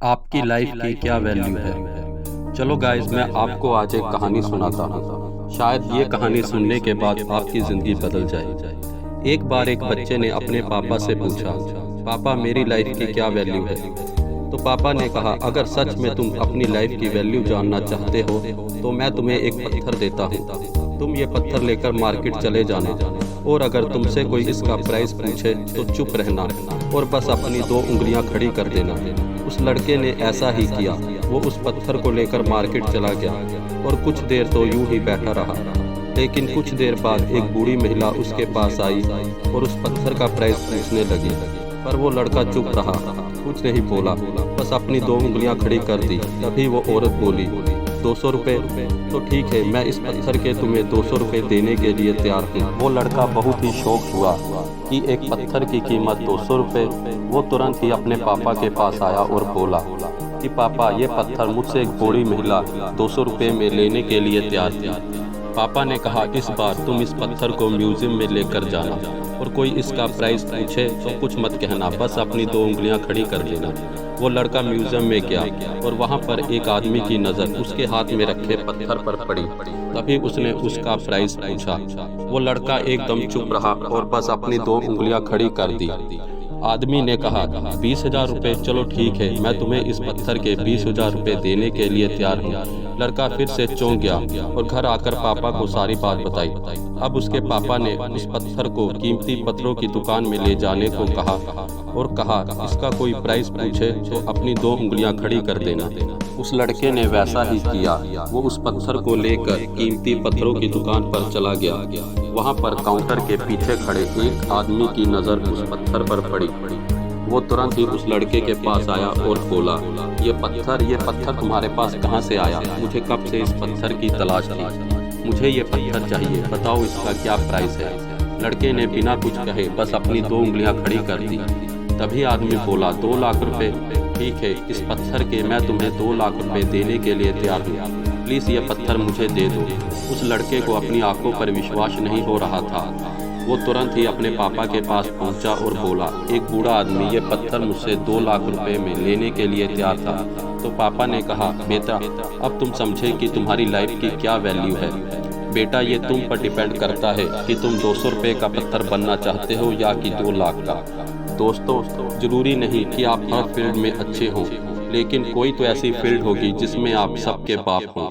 आपकी लाइफ की क्या वैल्यू है। चलो गाइस, मैं आपको आज एक कहानी सुनाता हूँ। शायद ये कहानी सुनने के बाद आपकी ज़िंदगी बदल जाए। एक बार एक बच्चे ने अपने पापा से पूछा, पापा मेरी लाइफ की क्या वैल्यू है। तो पापा ने कहा, अगर सच में तुम अपनी लाइफ की वैल्यू जानना चाहते हो तो मैं तुम्हें एक पत्थर देता हूँ। तुम ये पत्थर लेकर मार्केट चले जाना और अगर तुमसे कोई इसका प्राइस पूछे तो चुप रहना और बस अपनी दो उंगलियां खड़ी कर देना। उस लड़के ने ऐसा ही किया। वो उस पत्थर को लेकर मार्केट चला गया और कुछ देर तो यूं ही बैठा रहा। लेकिन कुछ देर बाद एक बूढ़ी महिला उसके पास आई और उस पत्थर का प्राइस पूछने लगी, पर वो लड़का चुप रहा, कुछ नहीं बोला, बस अपनी दो उंगलियां खड़ी कर दी। तभी वो औरत बोली, 200 रुपये? तो ठीक है, मैं इस पत्थर के तुम्हें 200 रुपये देने के लिए तैयार हूँ। वो लड़का बहुत ही शौक हुआ कि एक पत्थर की कीमत 200 रुपये। वो तुरंत ही अपने पापा के पास आया और बोला कि पापा, ये पत्थर मुझसे एक बूढ़ी महिला 200 रुपये में लेने के लिए तैयार थी। पापा ने कहा, इस बार तुम इस पत्थर को म्यूजियम में लेकर जाना और कोई इसका प्राइस पूछे तो कुछ मत कहना, बस अपनी दो उंगलियां खड़ी कर देना। वो लड़का म्यूजियम में गया और वहां पर एक आदमी की नज़र उसके हाथ में रखे पत्थर पर पड़ी। तभी उसने उसका प्राइस पूछा। वो लड़का एकदम चुप रहा और बस अपनी दो उंगलियां खड़ी कर दी। आदमी ने कहा, 20,000 रुपये? चलो ठीक है, मैं तुम्हें इस पत्थर के 20,000 रुपये देने के लिए तैयार हूँ। लड़का फिर से चौंक गया और घर आकर पापा को सारी बात बताई। अब उसके पापा ने उस पत्थर को कीमती पत्थरों की दुकान में ले जाने को कहा और कहा, इसका कोई प्राइस पूछे तो अपनी दो उंगलियां खड़ी कर देना। उस लड़के ने वैसा ही किया। वो उस पत्थर को लेकर कीमती पत्थरों की दुकान पर चला गया। वहां पर काउंटर के पीछे खड़े एक आदमी की नज़र उस पत्थर पर पड़ी। वो तुरंत ही उस लड़के के पास आया और बोला, ये पत्थर तुम्हारे पास कहाँ से आया? मुझे कब से इस पत्थर की तलाश थी। मुझे ये पत्थर चाहिए, बताओ इसका क्या प्राइस है। लड़के ने बिना कुछ कहे बस अपनी दो उंगलियां खड़ी कर दी। तभी आदमी बोला, 2 लाख रुपए? ठीक है, इस पत्थर के मैं तुम्हें 2 लाख रुपए देने के लिए तैयार हूँ। प्लीज़ ये पत्थर मुझे दे दो। उस लड़के को अपनी आंखों पर विश्वास नहीं हो रहा था। वो तुरंत ही अपने पापा के पास पहुंचा और बोला, एक बूढ़ा आदमी ये पत्थर मुझसे 2 लाख रुपए में लेने के लिए तैयार था। तो पापा ने कहा, बेटा अब तुम समझे कि तुम्हारी लाइफ की क्या वैल्यू है। बेटा, ये तुम पर डिपेंड करता है कि तुम 200 रुपये का पत्थर बनना चाहते हो या कि 2 लाख का। दोस्तों, जरूरी नहीं कि आप हर फील्ड में अच्छे हों, लेकिन कोई तो ऐसी फील्ड होगी जिसमें आप सबके बाप हों।